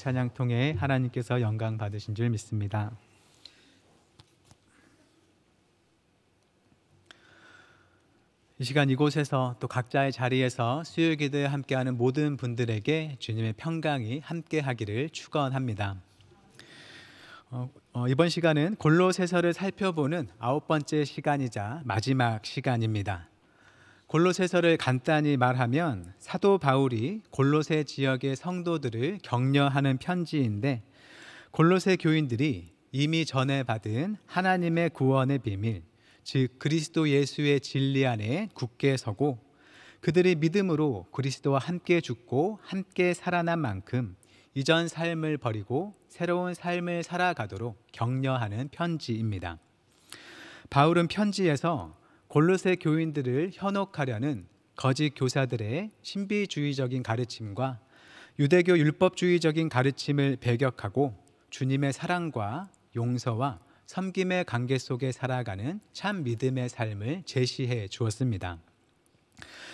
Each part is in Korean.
찬양 통해 하나님께서 영광 받으신 줄 믿습니다. 이 시간 이곳에서 또 각자의 자리에서 수요기도에 함께하는 모든 분들에게 주님의 평강이 함께하기를 축원합니다. 이번 시간은 골로새서를 살펴보는 9번째 시간이자 마지막 시간입니다. 골로새서를 간단히 말하면 사도 바울이 골로새 지역의 성도들을 격려하는 편지인데, 골로새 교인들이 이미 전에 받은 하나님의 구원의 비밀, 즉 그리스도 예수의 진리 안에 굳게 서고 그들이 믿음으로 그리스도와 함께 죽고 함께 살아난 만큼 이전 삶을 버리고 새로운 삶을 살아가도록 격려하는 편지입니다. 바울은 편지에서 골로새 교인들을 현혹하려는 거짓 교사들의 신비주의적인 가르침과 유대교 율법주의적인 가르침을 배격하고 주님의 사랑과 용서와 섬김의 관계 속에 살아가는 참 믿음의 삶을 제시해 주었습니다.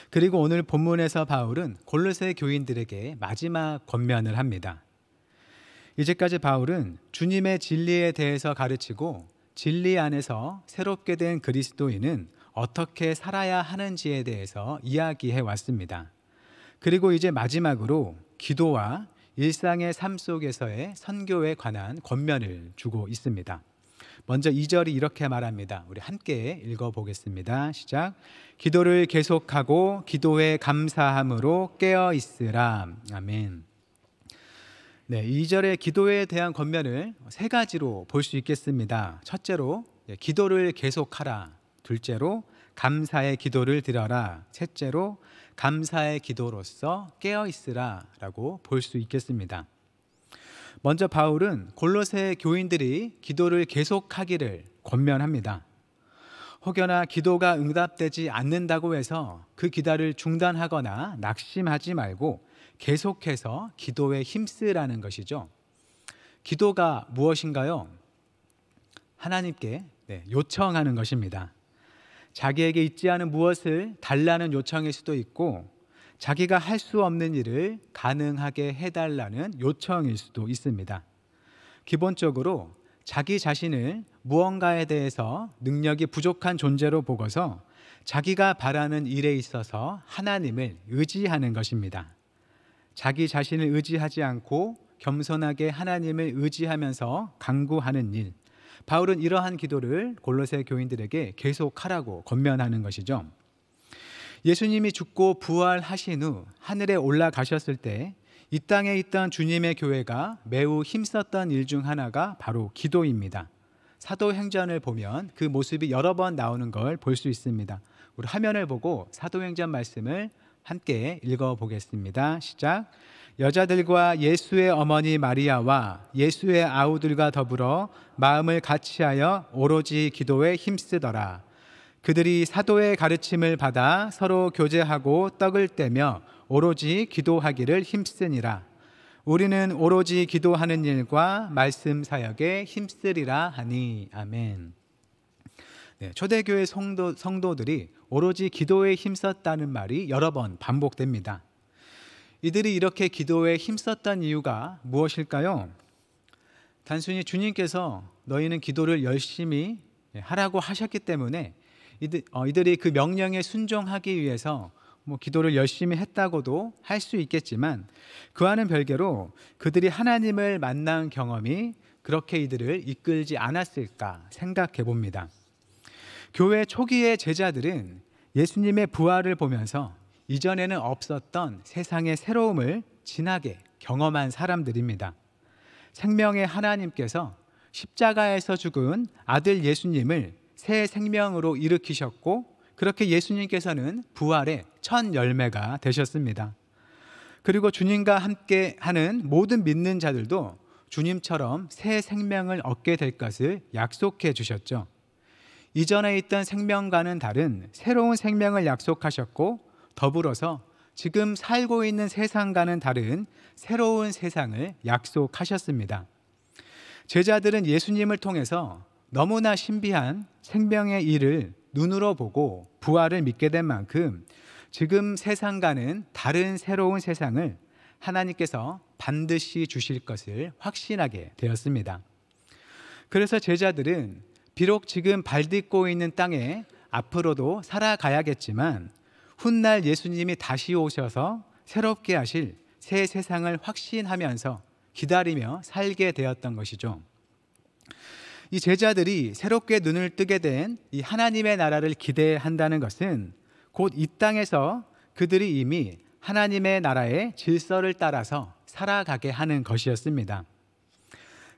그리고 오늘 본문에서 바울은 골로새 교인들에게 마지막 권면을 합니다. 이제까지 바울은 주님의 진리에 대해서 가르치고 진리 안에서 새롭게 된 그리스도인은 어떻게 살아야 하는지에 대해서 이야기해 왔습니다. 그리고 이제 마지막으로 기도와 일상의 삶 속에서의 선교에 관한 권면을 주고 있습니다. 먼저 2절이 이렇게 말합니다. 우리 함께 읽어보겠습니다. 시작. 기도를 계속하고 기도에 감사함으로 깨어 있으라. 아멘. 네, 2절의 기도에 대한 권면을 세 가지로 볼 수 있겠습니다. 첫째로 기도를 계속하라. 둘째로 감사의 기도를 드려라. 셋째로 감사의 기도로서 깨어 있으라 라고 볼 수 있겠습니다. 먼저 바울은 골로새 교인들이 기도를 계속하기를 권면합니다. 혹여나 기도가 응답되지 않는다고 해서 그 기도를 중단하거나 낙심하지 말고 계속해서 기도에 힘쓰라는 것이죠. 기도가 무엇인가요? 하나님께 요청하는 것입니다. 자기에게 있지 않은 무엇을 달라는 요청일 수도 있고, 자기가 할 수 없는 일을 가능하게 해달라는 요청일 수도 있습니다. 기본적으로 자기 자신을 무언가에 대해서 능력이 부족한 존재로 보고서 자기가 바라는 일에 있어서 하나님을 의지하는 것입니다. 자기 자신을 의지하지 않고 겸손하게 하나님을 의지하면서 간구하는 일, 바울은 이러한 기도를 골로새 교인들에게 계속하라고 권면하는 것이죠. 예수님이 죽고 부활하신 후 하늘에 올라가셨을 때 이 땅에 있던 주님의 교회가 매우 힘썼던 일 중 하나가 바로 기도입니다. 사도행전을 보면 그 모습이 여러 번 나오는 걸 볼 수 있습니다. 우리 화면을 보고 사도행전 말씀을 함께 읽어보겠습니다. 시작. 여자들과 예수의 어머니 마리아와 예수의 아우들과 더불어 마음을 같이하여 오로지 기도에 힘쓰더라. 그들이 사도의 가르침을 받아 서로 교제하고 떡을 떼며 오로지 기도하기를 힘쓰니라. 우리는 오로지 기도하는 일과 말씀 사역에 힘쓰리라 하니. 아멘. 초대교회 성도들이 오로지 기도에 힘썼다는 말이 여러 번 반복됩니다. 이들이 이렇게 기도에 힘썼던 이유가 무엇일까요? 단순히 주님께서 너희는 기도를 열심히 하라고 하셨기 때문에 이들이 그 명령에 순종하기 위해서 기도를 열심히 했다고도 할 수 있겠지만, 그와는 별개로 그들이 하나님을 만난 경험이 그렇게 이들을 이끌지 않았을까 생각해 봅니다. 교회 초기의 제자들은 예수님의 부활을 보면서 이전에는 없었던 세상의 새로움을 진하게 경험한 사람들입니다. 생명의 하나님께서 십자가에서 죽은 아들 예수님을 새 생명으로 일으키셨고, 그렇게 예수님께서는 부활의 첫 열매가 되셨습니다. 그리고 주님과 함께 하는 모든 믿는 자들도 주님처럼 새 생명을 얻게 될 것을 약속해 주셨죠. 이전에 있던 생명과는 다른 새로운 생명을 약속하셨고, 더불어서 지금 살고 있는 세상과는 다른 새로운 세상을 약속하셨습니다. 제자들은 예수님을 통해서 너무나 신비한 생명의 일을 눈으로 보고 부활을 믿게 된 만큼 지금 세상과는 다른 새로운 세상을 하나님께서 반드시 주실 것을 확신하게 되었습니다. 그래서 제자들은 비록 지금 발딛고 있는 땅에 앞으로도 살아가야겠지만 훗날 예수님이 다시 오셔서 새롭게 하실 새 세상을 확신하면서 기다리며 살게 되었던 것이죠. 이 제자들이 새롭게 눈을 뜨게 된 이 하나님의 나라를 기대한다는 것은 곧 이 땅에서 그들이 이미 하나님의 나라의 질서를 따라서 살아가게 하는 것이었습니다.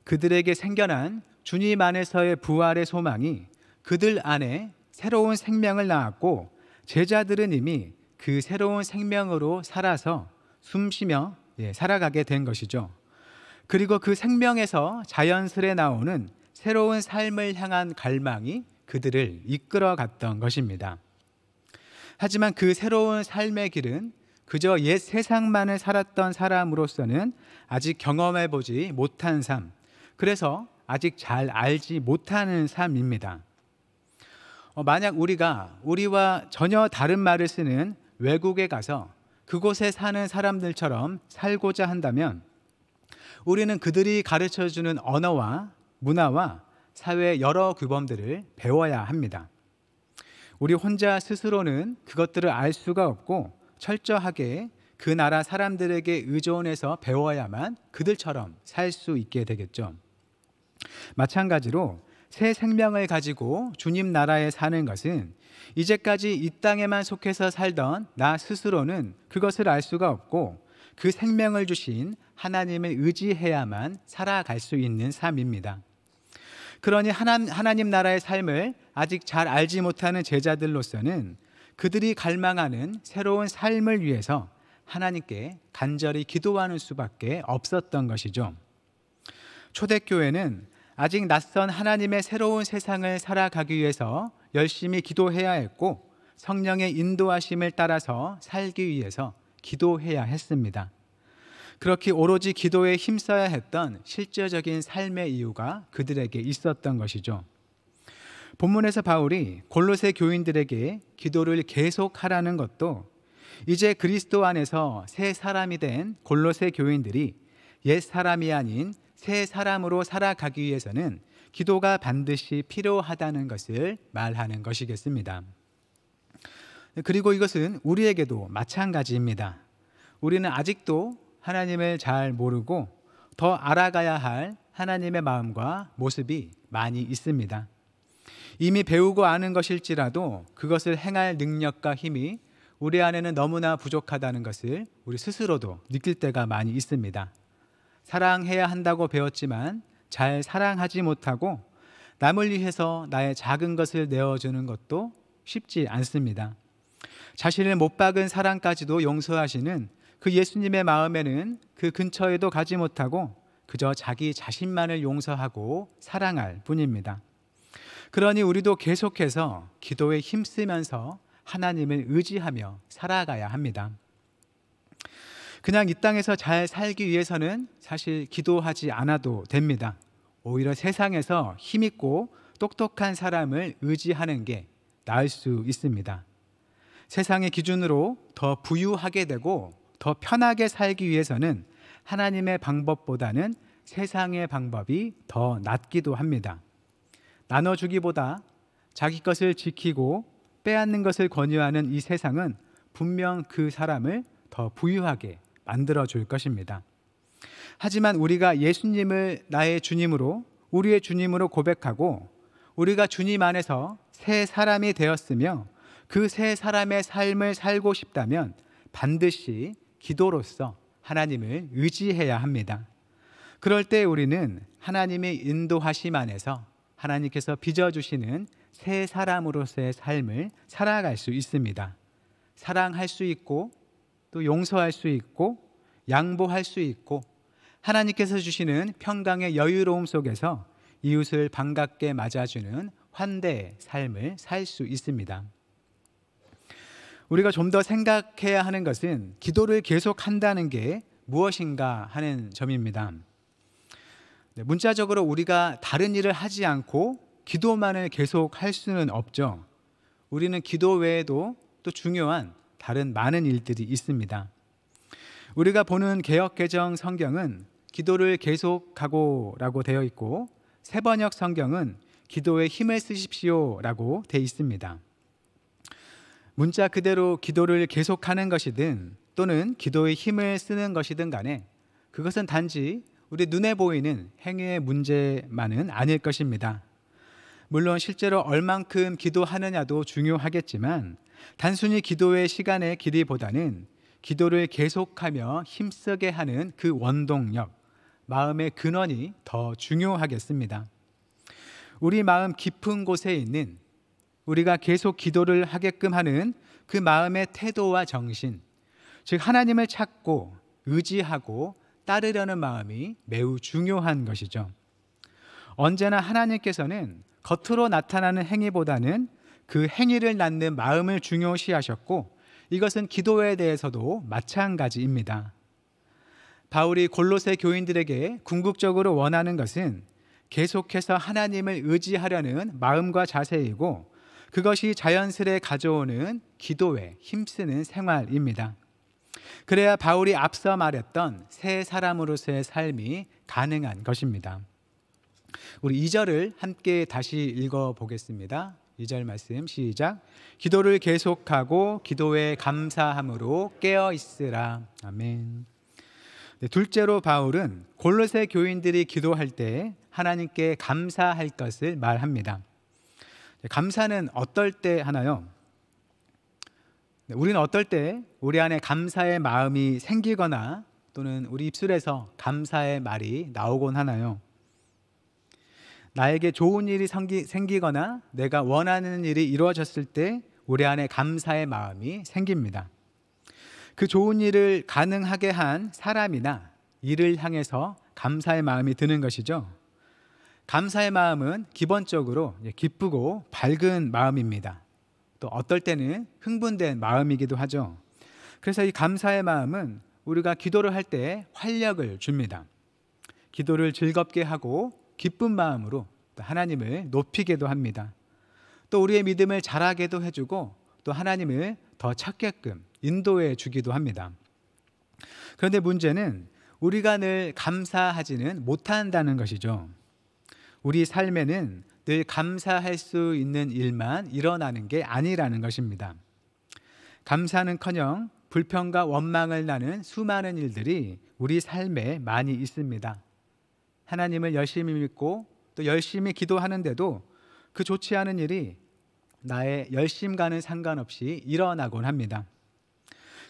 그들에게 생겨난 주님 안에서의 부활의 소망이 그들 안에 새로운 생명을 낳았고, 제자들은 이미 그 새로운 생명으로 살아서 숨쉬며 살아가게 된 것이죠. 그리고 그 생명에서 자연스레 나오는 새로운 삶을 향한 갈망이 그들을 이끌어 갔던 것입니다. 하지만 그 새로운 삶의 길은 그저 옛 세상만을 살았던 사람으로서는 아직 경험해 보지 못한 삶, 그래서 아직 잘 알지 못하는 삶입니다. 만약 우리와 전혀 다른 말을 쓰는 외국에 가서 그곳에 사는 사람들처럼 살고자 한다면 우리는 그들이 가르쳐주는 언어와 문화와 사회의 여러 규범들을 배워야 합니다. 우리 혼자 스스로는 그것들을 알 수가 없고 철저하게 그 나라 사람들에게 의존해서 배워야만 그들처럼 살 수 있게 되겠죠. 마찬가지로 새 생명을 가지고 주님 나라에 사는 것은 이제까지 이 땅에만 속해서 살던 나 스스로는 그것을 알 수가 없고 그 생명을 주신 하나님을 의지해야만 살아갈 수 있는 삶입니다. 그러니 하나님 나라의 삶을 아직 잘 알지 못하는 제자들로서는 그들이 갈망하는 새로운 삶을 위해서 하나님께 간절히 기도하는 수밖에 없었던 것이죠. 초대교회는 아직 낯선 하나님의 새로운 세상을 살아가기 위해서 열심히 기도해야 했고, 성령의 인도하심을 따라서 살기 위해서 기도해야 했습니다. 그렇게 오로지 기도에 힘써야 했던 실제적인 삶의 이유가 그들에게 있었던 것이죠. 본문에서 바울이 골로새 교인들에게 기도를 계속하라는 것도 이제 그리스도 안에서 새 사람이 된 골로새 교인들이 옛 사람이 아닌 새 사람으로 살아가기 위해서는 기도가 반드시 필요하다는 것을 말하는 것이겠습니다. 그리고 이것은 우리에게도 마찬가지입니다. 우리는 아직도 하나님을 잘 모르고 더 알아가야 할 하나님의 마음과 모습이 많이 있습니다. 이미 배우고 아는 것일지라도 그것을 행할 능력과 힘이 우리 안에는 너무나 부족하다는 것을 우리 스스로도 느낄 때가 많이 있습니다. 사랑해야 한다고 배웠지만 잘 사랑하지 못하고 남을 위해서 나의 작은 것을 내어주는 것도 쉽지 않습니다. 자신을 못 박은 사랑까지도 용서하시는 그 예수님의 마음에는 그 근처에도 가지 못하고 그저 자기 자신만을 용서하고 사랑할 뿐입니다. 그러니 우리도 계속해서 기도에 힘쓰면서 하나님을 의지하며 살아가야 합니다. 그냥 이 땅에서 잘 살기 위해서는 사실 기도하지 않아도 됩니다. 오히려 세상에서 힘있고 똑똑한 사람을 의지하는 게 나을 수 있습니다. 세상의 기준으로 더 부유하게 되고 더 편하게 살기 위해서는 하나님의 방법보다는 세상의 방법이 더 낫기도 합니다. 나눠주기보다 자기 것을 지키고 빼앗는 것을 권유하는 이 세상은 분명 그 사람을 더 부유하게 만들어줄 것입니다. 하지만 우리가 예수님을 나의 주님으로, 우리의 주님으로 고백하고 우리가 주님 안에서 새 사람이 되었으며 그 새 사람의 삶을 살고 싶다면 반드시 기도로서 하나님을 의지해야 합니다. 그럴 때 우리는 하나님의 인도하심 안에서 하나님께서 빚어주시는 새 사람으로서의 삶을 살아갈 수 있습니다. 사랑할 수 있고 또 용서할 수 있고 양보할 수 있고 하나님께서 주시는 평강의 여유로움 속에서 이웃을 반갑게 맞아주는 환대의 삶을 살 수 있습니다. 우리가 좀 더 생각해야 하는 것은 기도를 계속한다는 게 무엇인가 하는 점입니다. 문자적으로 우리가 다른 일을 하지 않고 기도만을 계속할 수는 없죠. 우리는 기도 외에도 또 중요한 다른 많은 일들이 있습니다. 우리가 보는 개역개정 성경은 기도를 계속하고라고 되어 있고, 새번역 성경은 기도에 힘을 쓰십시오라고 되어 있습니다. 문자 그대로 기도를 계속하는 것이든 또는 기도에 힘을 쓰는 것이든 간에 그것은 단지 우리 눈에 보이는 행위의 문제만은 아닐 것입니다. 물론 실제로 얼만큼 기도하느냐도 중요하겠지만 단순히 기도의 시간의 길이보다는 기도를 계속하며 힘쓰게 하는 그 원동력, 마음의 근원이 더 중요하겠습니다. 우리 마음 깊은 곳에 있는 우리가 계속 기도를 하게끔 하는 그 마음의 태도와 정신, 즉 하나님을 찾고 의지하고 따르려는 마음이 매우 중요한 것이죠. 언제나 하나님께서는 겉으로 나타나는 행위보다는 그 행위를 낳는 마음을 중요시하셨고, 이것은 기도에 대해서도 마찬가지입니다. 바울이 골로새 교인들에게 궁극적으로 원하는 것은 계속해서 하나님을 의지하려는 마음과 자세이고, 그것이 자연스레 가져오는 기도에 힘쓰는 생활입니다. 그래야 바울이 앞서 말했던 새 사람으로서의 삶이 가능한 것입니다. 우리 2절을 함께 다시 읽어보겠습니다. 2절 말씀 시작. 기도를 계속하고 기도에 감사함으로 깨어 있으라. 아멘. 둘째로 바울은 골로새 교인들이 기도할 때 하나님께 감사할 것을 말합니다. 감사는 어떨 때 하나요? 우리는 어떨 때 우리 안에 감사의 마음이 생기거나 또는 우리 입술에서 감사의 말이 나오곤 하나요? 나에게 좋은 일이 생기거나 내가 원하는 일이 이루어졌을 때 우리 안에 감사의 마음이 생깁니다. 그 좋은 일을 가능하게 한 사람이나 일을 향해서 감사의 마음이 드는 것이죠. 감사의 마음은 기본적으로 기쁘고 밝은 마음입니다. 또 어떨 때는 흥분된 마음이기도 하죠. 그래서 이 감사의 마음은 우리가 기도를 할 때 활력을 줍니다. 기도를 즐겁게 하고 기쁜 마음으로 또 하나님을 높이게도 합니다. 또 우리의 믿음을 자라게도 해주고 또 하나님을 더 찾게끔 인도해 주기도 합니다. 그런데 문제는 우리가 늘 감사하지는 못한다는 것이죠. 우리 삶에는 늘 감사할 수 있는 일만 일어나는 게 아니라는 것입니다. 감사는커녕 불평과 원망을 낳는 수많은 일들이 우리 삶에 많이 있습니다. 하나님을 열심히 믿고 또 열심히 기도하는데도 그 좋지 않은 일이 나의 열심과는 상관없이 일어나곤 합니다.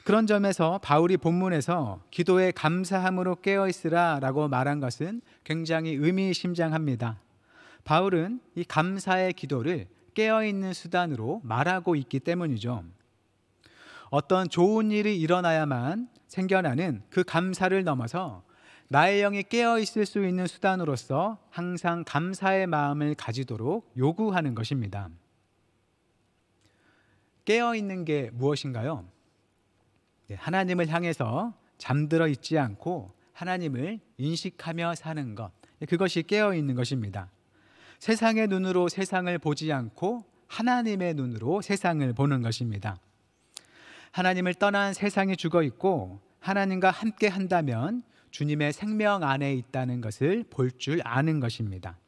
그런 점에서 바울이 본문에서 기도에 감사함으로 깨어있으라 라고 말한 것은 굉장히 의미심장합니다. 바울은 이 감사의 기도를 깨어있는 수단으로 말하고 있기 때문이죠. 어떤 좋은 일이 일어나야만 생겨나는 그 감사를 넘어서 나의 영이 깨어있을 수 있는 수단으로서 항상 감사의 마음을 가지도록 요구하는 것입니다. 깨어있는 게 무엇인가요? 하나님을 향해서 잠들어 있지 않고 하나님을 인식하며 사는 것, 그것이 깨어있는 것입니다. 세상의 눈으로 세상을 보지 않고 하나님의 눈으로 세상을 보는 것입니다. 하나님을 떠난 세상이 죽어 있고 하나님과 함께 한다면 주님의 생명 안에 있다는 것을 볼 줄 아는 것입니다.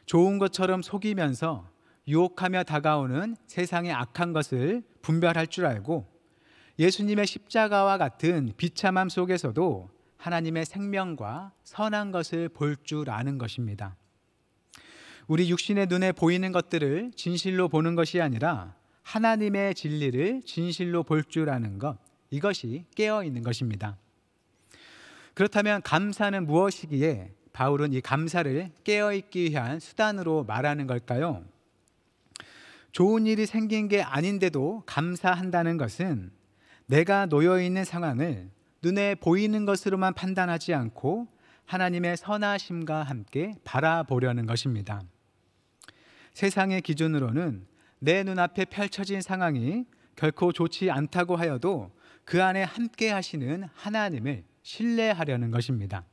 좋은 것처럼 속이면서 유혹하며 다가오는 세상의 악한 것을 분별할 줄 알고 예수님의 십자가와 같은 비참함 속에서도 하나님의 생명과 선한 것을 볼 줄 아는 것입니다. 우리 육신의 눈에 보이는 것들을 진실로 보는 것이 아니라 하나님의 진리를 진실로 볼 줄 아는 것, 이것이 깨어있는 것입니다. 그렇다면 감사는 무엇이기에 바울은 이 감사를 깨어있기 위한 수단으로 말하는 걸까요? 좋은 일이 생긴 게 아닌데도 감사한다는 것은 내가 놓여있는 상황을 눈에 보이는 것으로만 판단하지 않고 하나님의 선하심과 함께 바라보려는 것입니다. 세상의 기준으로는 내 눈앞에 펼쳐진 상황이 결코 좋지 않다고 하여도 그 안에 함께 하시는 하나님을 신뢰하려는 것입니다.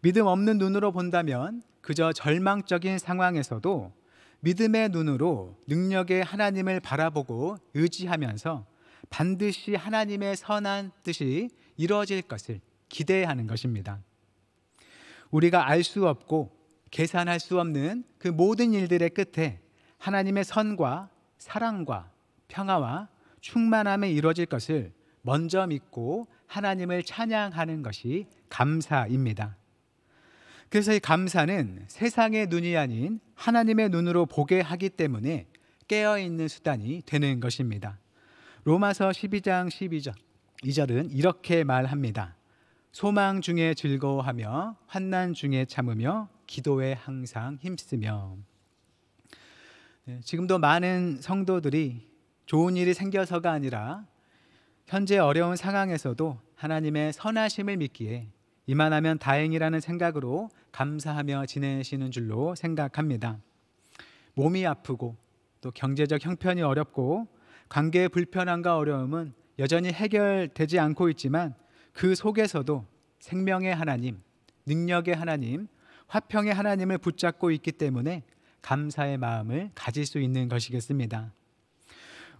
믿음 없는 눈으로 본다면 그저 절망적인 상황에서도 믿음의 눈으로 능력의 하나님을 바라보고 의지하면서 반드시 하나님의 선한 뜻이 이루어질 것을 기대하는 것입니다. 우리가 알 수 없고 계산할 수 없는 그 모든 일들의 끝에 하나님의 선과 사랑과 평화와 충만함이 이루어질 것을 먼저 믿고 하나님을 찬양하는 것이 감사입니다. 그래서 이 감사는 세상의 눈이 아닌 하나님의 눈으로 보게 하기 때문에 깨어있는 수단이 되는 것입니다. 로마서 12장 12절은 이렇게 말합니다. 소망 중에 즐거워하며 환난 중에 참으며 기도에 항상 힘쓰며. 지금도 많은 성도들이 좋은 일이 생겨서가 아니라 현재 어려운 상황에서도 하나님의 선하심을 믿기에 이만하면 다행이라는 생각으로 감사하며 지내시는 줄로 생각합니다. 몸이 아프고 또 경제적 형편이 어렵고 관계의 불편함과 어려움은 여전히 해결되지 않고 있지만 그 속에서도 생명의 하나님, 능력의 하나님, 화평의 하나님을 붙잡고 있기 때문에 감사의 마음을 가질 수 있는 것이겠습니다.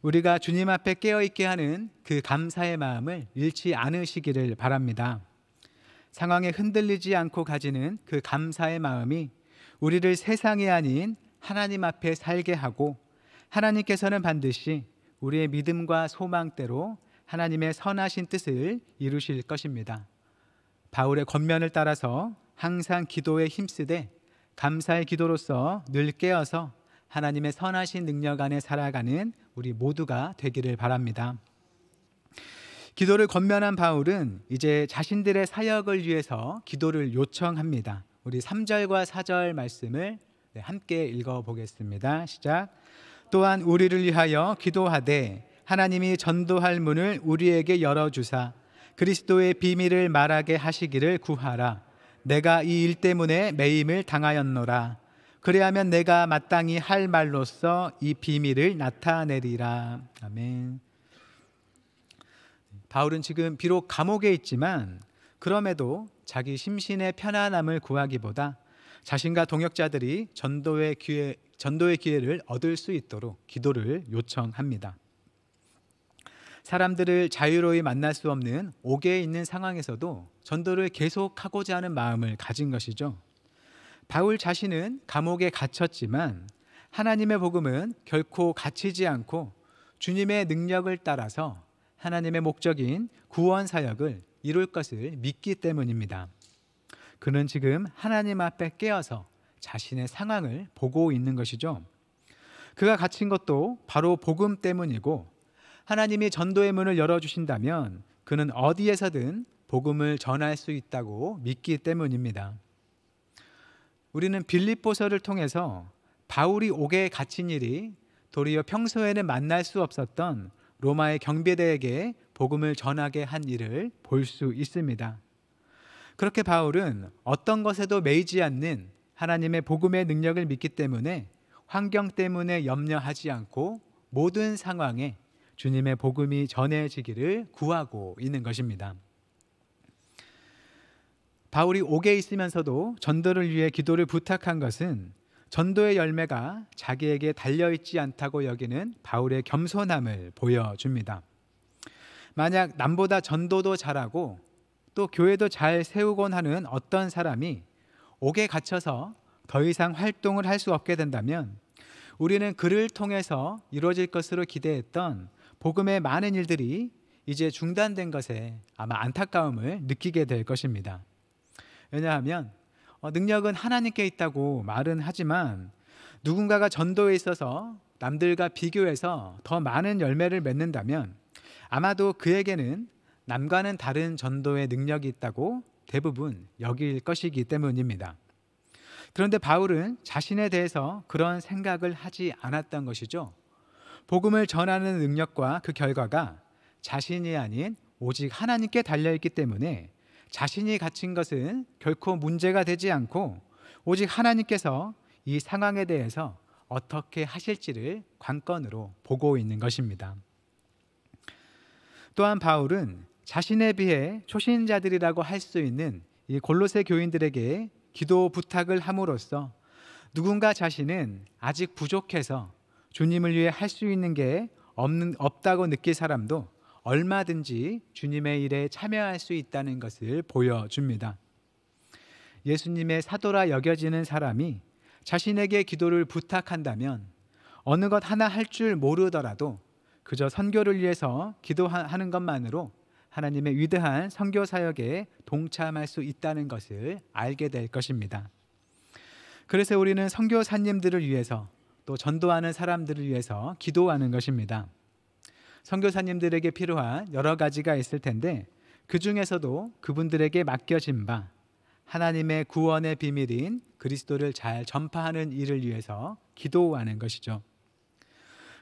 우리가 주님 앞에 깨어있게 하는 그 감사의 마음을 잃지 않으시기를 바랍니다. 상황에 흔들리지 않고 가지는 그 감사의 마음이 우리를 세상이 아닌 하나님 앞에 살게 하고 하나님께서는 반드시 우리의 믿음과 소망대로 하나님의 선하신 뜻을 이루실 것입니다. 바울의 권면을 따라서 항상 기도에 힘쓰되 감사의 기도로서 늘 깨어서 하나님의 선하신 능력 안에 살아가는 우리 모두가 되기를 바랍니다. 기도를 권면한 바울은 이제 자신들의 사역을 위해서 기도를 요청합니다. 우리 3절과 4절 말씀을 함께 읽어보겠습니다. 시작. 또한 우리를 위하여 기도하되 하나님이 전도할 문을 우리에게 열어주사 그리스도의 비밀을 말하게 하시기를 구하라. 내가 이 일 때문에 매임을 당하였노라. 그래야면 내가 마땅히 할 말로써 이 비밀을 나타내리라. 아멘. 바울은 지금 비록 감옥에 있지만 그럼에도 자기 심신의 편안함을 구하기보다 자신과 동역자들이 전도의 기회를 얻을 수 있도록 기도를 요청합니다. 사람들을 자유로이 만날 수 없는 옥에 있는 상황에서도 전도를 계속하고자 하는 마음을 가진 것이죠. 바울 자신은 감옥에 갇혔지만 하나님의 복음은 결코 갇히지 않고 주님의 능력을 따라서 하나님의 목적인 구원 사역을 이룰 것을 믿기 때문입니다. 그는 지금 하나님 앞에 깨어서 자신의 상황을 보고 있는 것이죠. 그가 갇힌 것도 바로 복음 때문이고 하나님이 전도의 문을 열어주신다면 그는 어디에서든 복음을 전할 수 있다고 믿기 때문입니다. 우리는 빌립보서를 통해서 바울이 옥에 갇힌 일이 도리어 평소에는 만날 수 없었던 로마의 경비대에게 복음을 전하게 한 일을 볼 수 있습니다. 그렇게 바울은 어떤 것에도 매이지 않는 하나님의 복음의 능력을 믿기 때문에 환경 때문에 염려하지 않고 모든 상황에 주님의 복음이 전해지기를 구하고 있는 것입니다. 바울이 옥에 있으면서도 전도를 위해 기도를 부탁한 것은 전도의 열매가 자기에게 달려있지 않다고 여기는 바울의 겸손함을 보여줍니다. 만약 남보다 전도도 잘하고 또 교회도 잘 세우곤 하는 어떤 사람이 옥에 갇혀서 더 이상 활동을 할 수 없게 된다면 우리는 그를 통해서 이루어질 것으로 기대했던 복음의 많은 일들이 이제 중단된 것에 아마 안타까움을 느끼게 될 것입니다. 왜냐하면 능력은 하나님께 있다고 말은 하지만 누군가가 전도에 있어서 남들과 비교해서 더 많은 열매를 맺는다면 아마도 그에게는 남과는 다른 전도의 능력이 있다고 대부분 여길 것이기 때문입니다. 그런데 바울은 자신에 대해서 그런 생각을 하지 않았던 것이죠. 복음을 전하는 능력과 그 결과가 자신이 아닌 오직 하나님께 달려있기 때문에 자신이 갇힌 것은 결코 문제가 되지 않고 오직 하나님께서 이 상황에 대해서 어떻게 하실지를 관건으로 보고 있는 것입니다. 또한 바울은 자신에 비해 초신자들이라고 할 수 있는 이 골로새 교인들에게 기도 부탁을 함으로써 누군가 자신은 아직 부족해서 주님을 위해 할 수 있는 게 없다고 느낄 사람도 얼마든지 주님의 일에 참여할 수 있다는 것을 보여줍니다. 예수님의 사도라 여겨지는 사람이 자신에게 기도를 부탁한다면 어느 것 하나 할 줄 모르더라도 그저 선교를 위해서 기도하는 것만으로 하나님의 위대한 선교 사역에 동참할 수 있다는 것을 알게 될 것입니다. 그래서 우리는 선교사님들을 위해서 또 전도하는 사람들을 위해서 기도하는 것입니다. 선교사님들에게 필요한 여러 가지가 있을 텐데 그 중에서도 그분들에게 맡겨진 바 하나님의 구원의 비밀인 그리스도를 잘 전파하는 일을 위해서 기도하는 것이죠.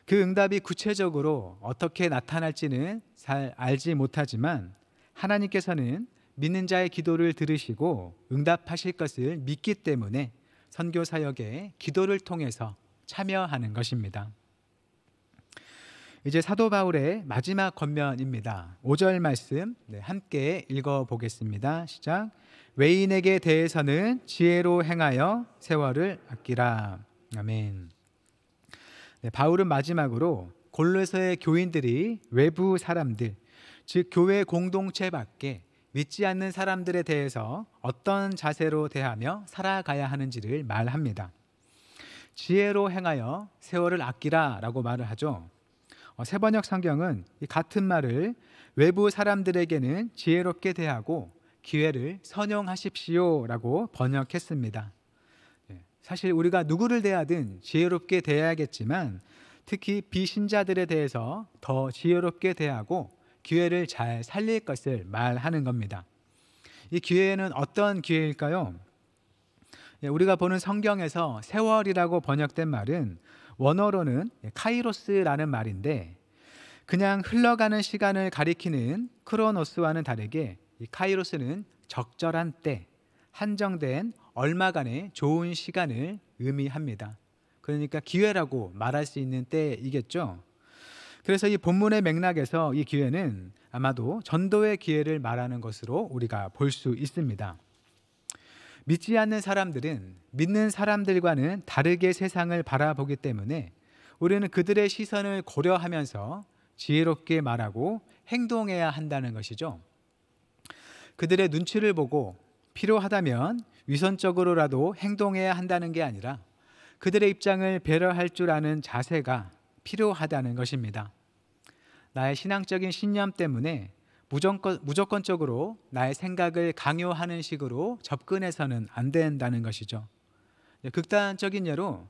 그 응답이 구체적으로 어떻게 나타날지는 잘 알지 못하지만 하나님께서는 믿는 자의 기도를 들으시고 응답하실 것을 믿기 때문에 선교 사역에 기도를 통해서 참여하는 것입니다. 이제 사도 바울의 마지막 권면입니다. 5절 말씀 함께 읽어보겠습니다. 시작. 외인에게 대해서는 지혜로 행하여 세월을 아끼라. 아멘. 바울은 마지막으로 골로새의 교인들이 외부 사람들, 즉 교회 공동체 밖에 믿지 않는 사람들에 대해서 어떤 자세로 대하며 살아가야 하는지를 말합니다. 지혜로 행하여 세월을 아끼라 라고 말을 하죠. 새번역 성경은 이 같은 말을 외부 사람들에게는 지혜롭게 대하고 기회를 선용하십시오 라고 번역했습니다. 사실 우리가 누구를 대하든 지혜롭게 대해야겠지만 특히 비신자들에 대해서 더 지혜롭게 대하고 기회를 잘 살릴 것을 말하는 겁니다. 이 기회는 어떤 기회일까요? 우리가 보는 성경에서 세월이라고 번역된 말은 원어로는 카이로스라는 말인데 그냥 흘러가는 시간을 가리키는 크로노스와는 다르게 이 카이로스는 적절한 때, 한정된 얼마간의 좋은 시간을 의미합니다. 그러니까 기회라고 말할 수 있는 때이겠죠. 그래서 이 본문의 맥락에서 이 기회는 아마도 전도의 기회를 말하는 것으로 우리가 볼 수 있습니다. 믿지 않는 사람들은 믿는 사람들과는 다르게 세상을 바라보기 때문에 우리는 그들의 시선을 고려하면서 지혜롭게 말하고 행동해야 한다는 것이죠. 그들의 눈치를 보고 필요하다면 위선적으로라도 행동해야 한다는 게 아니라 그들의 입장을 배려할 줄 아는 자세가 필요하다는 것입니다. 나의 신앙적인 신념 때문에 무조건적으로 나의 생각을 강요하는 식으로 접근해서는 안 된다는 것이죠. 극단적인 예로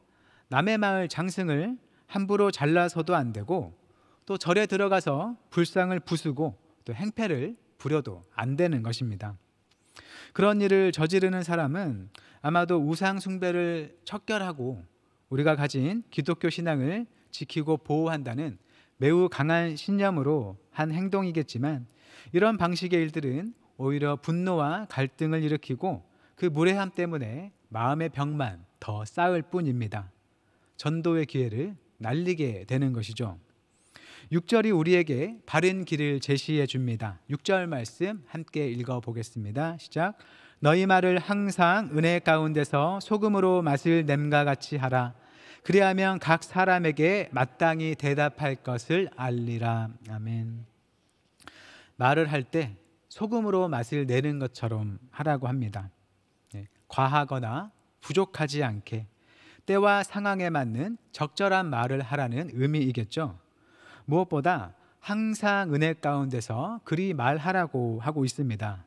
남의 마을 장승을 함부로 잘라서도 안 되고 또 절에 들어가서 불상을 부수고 또 행패를 부려도 안 되는 것입니다. 그런 일을 저지르는 사람은 아마도 우상 숭배를 척결하고 우리가 가진 기독교 신앙을 지키고 보호한다는 매우 강한 신념으로 한 행동이겠지만 이런 방식의 일들은 오히려 분노와 갈등을 일으키고 그 무례함 때문에 마음의 벽만 더 쌓을 뿐입니다. 전도의 기회를 날리게 되는 것이죠. 6절이 우리에게 바른 길을 제시해 줍니다. 6절 말씀 함께 읽어보겠습니다. 시작. 너희 말을 항상 은혜 가운데서 소금으로 맛을 냄과 같이 하라. 그리하면 각 사람에게 마땅히 대답할 것을 알리라. 아멘. 말을 할 때 소금으로 맛을 내는 것처럼 하라고 합니다. 과하거나 부족하지 않게 때와 상황에 맞는 적절한 말을 하라는 의미이겠죠. 무엇보다 항상 은혜 가운데서 그리 말하라고 하고 있습니다.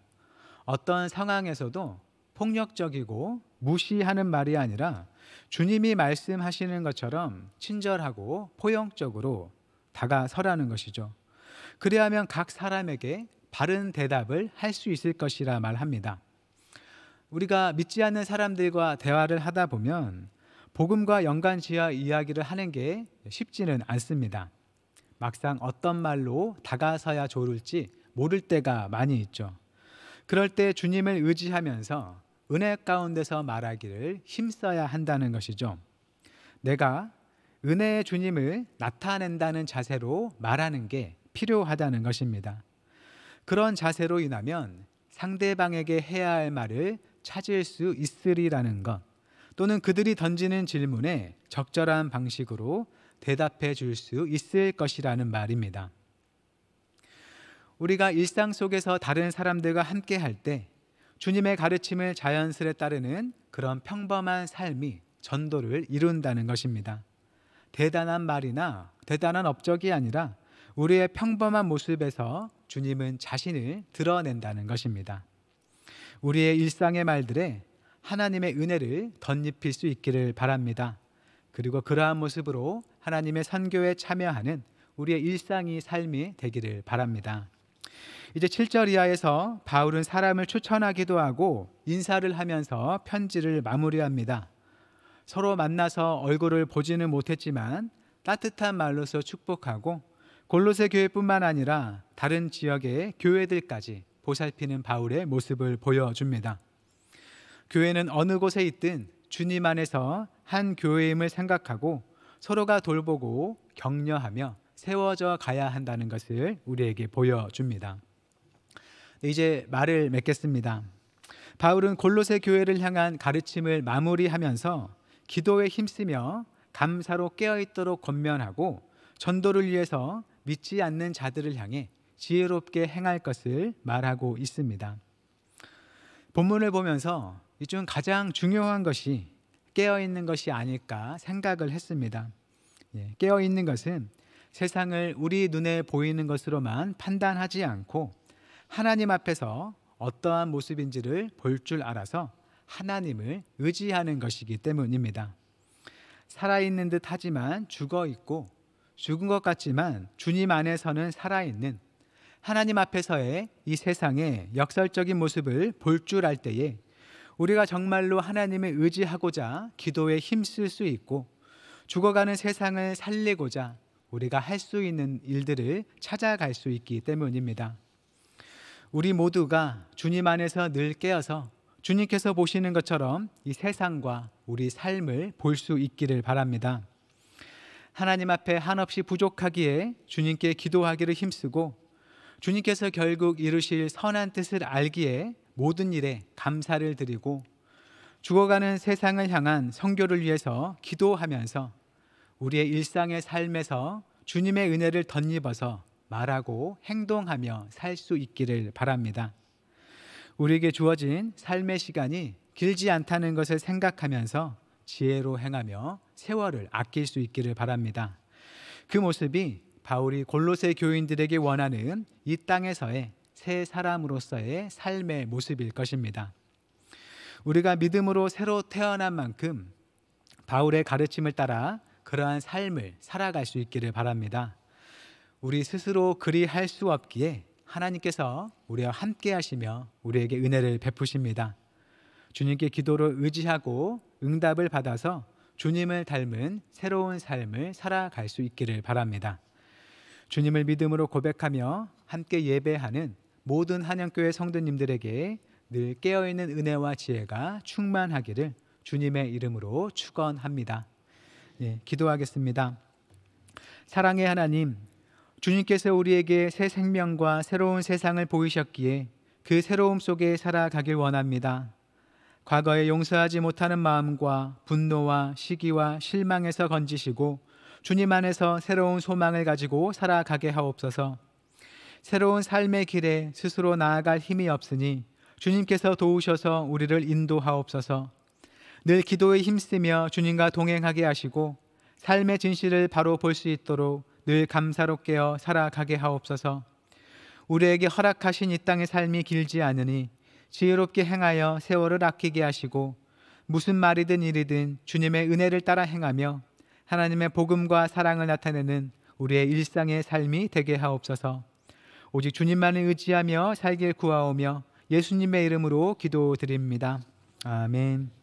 어떤 상황에서도 폭력적이고 무시하는 말이 아니라 주님이 말씀하시는 것처럼 친절하고 포용적으로 다가서라는 것이죠. 그래야만 각 사람에게 바른 대답을 할 수 있을 것이라 말합니다. 우리가 믿지 않는 사람들과 대화를 하다 보면 복음과 연관지어 이야기를 하는 게 쉽지는 않습니다. 막상 어떤 말로 다가서야 좋을지 모를 때가 많이 있죠. 그럴 때 주님을 의지하면서 은혜 가운데서 말하기를 힘써야 한다는 것이죠. 내가 은혜의 주님을 나타낸다는 자세로 말하는 게 필요하다는 것입니다. 그런 자세로 인하면 상대방에게 해야 할 말을 찾을 수 있으리라는 것, 또는 그들이 던지는 질문에 적절한 방식으로 대답해 줄 수 있을 것이라는 말입니다. 우리가 일상 속에서 다른 사람들과 함께 할 때 주님의 가르침을 자연스레 따르는 그런 평범한 삶이 전도를 이룬다는 것입니다. 대단한 말이나 대단한 업적이 아니라 우리의 평범한 모습에서 주님은 자신을 드러낸다는 것입니다. 우리의 일상의 말들에 하나님의 은혜를 덧입힐 수 있기를 바랍니다. 그리고 그러한 모습으로 하나님의 선교에 참여하는 우리의 일상이 삶이 되기를 바랍니다. 이제 7절 이하에서 바울은 사람을 추천하기도 하고 인사를 하면서 편지를 마무리합니다. 서로 만나서 얼굴을 보지는 못했지만 따뜻한 말로서 축복하고 골로새 교회뿐만 아니라 다른 지역의 교회들까지 보살피는 바울의 모습을 보여줍니다. 교회는 어느 곳에 있든 주님 안에서 한 교회임을 생각하고 서로가 돌보고 격려하며 세워져 가야 한다는 것을 우리에게 보여줍니다. 이제 말을 맺겠습니다. 바울은 골로새 교회를 향한 가르침을 마무리하면서 기도에 힘쓰며 감사로 깨어있도록 권면하고 전도를 위해서 믿지 않는 자들을 향해 지혜롭게 행할 것을 말하고 있습니다. 본문을 보면서 이 중 가장 중요한 것이 깨어있는 것이 아닐까 생각을 했습니다. 깨어있는 것은 세상을 우리 눈에 보이는 것으로만 판단하지 않고 하나님 앞에서 어떠한 모습인지를 볼 줄 알아서 하나님을 의지하는 것이기 때문입니다. 살아있는 듯 하지만 죽어있고 죽은 것 같지만 주님 안에서는 살아있는 하나님 앞에서의 이 세상의 역설적인 모습을 볼 줄 알 때에 우리가 정말로 하나님을 의지하고자 기도에 힘쓸 수 있고 죽어가는 세상을 살리고자 우리가 할 수 있는 일들을 찾아갈 수 있기 때문입니다. 우리 모두가 주님 안에서 늘 깨어서 주님께서 보시는 것처럼 이 세상과 우리 삶을 볼 수 있기를 바랍니다. 하나님 앞에 한없이 부족하기에 주님께 기도하기를 힘쓰고 주님께서 결국 이루실 선한 뜻을 알기에 모든 일에 감사를 드리고 죽어가는 세상을 향한 선교를 위해서 기도하면서 우리의 일상의 삶에서 주님의 은혜를 덧입어서 말하고 행동하며 살 수 있기를 바랍니다. 우리에게 주어진 삶의 시간이 길지 않다는 것을 생각하면서 지혜로 행하며 세월을 아낄 수 있기를 바랍니다. 그 모습이 바울이 골로새 교인들에게 원하는 이 땅에서의 새 사람으로서의 삶의 모습일 것입니다. 우리가 믿음으로 새로 태어난 만큼 바울의 가르침을 따라 그러한 삶을 살아갈 수 있기를 바랍니다. 우리 스스로 그리 할 수 없기에 하나님께서 우리와 함께 하시며 우리에게 은혜를 베푸십니다. 주님께 기도로 의지하고 응답을 받아서 주님을 닮은 새로운 삶을 살아갈 수 있기를 바랍니다. 주님을 믿음으로 고백하며 함께 예배하는 모든 한영교회 성도님들에게 늘 깨어있는 은혜와 지혜가 충만하기를 주님의 이름으로 축원합니다. 기도하겠습니다. 사랑의 하나님, 주님께서 우리에게 새 생명과 새로운 세상을 보이셨기에 그 새로움 속에 살아가길 원합니다. 과거에 용서하지 못하는 마음과 분노와 시기와 실망에서 건지시고 주님 안에서 새로운 소망을 가지고 살아가게 하옵소서. 새로운 삶의 길에 스스로 나아갈 힘이 없으니 주님께서 도우셔서 우리를 인도하옵소서. 늘 기도에 힘쓰며 주님과 동행하게 하시고 삶의 진실을 바로 볼 수 있도록 늘 감사롭게 살아가게 하옵소서. 우리에게 허락하신 이 땅의 삶이 길지 않으니 지혜롭게 행하여 세월을 아끼게 하시고 무슨 말이든 일이든 주님의 은혜를 따라 행하며 하나님의 복음과 사랑을 나타내는 우리의 일상의 삶이 되게 하옵소서. 오직 주님만을 의지하며 살길 구하오며 예수님의 이름으로 기도드립니다. 아멘.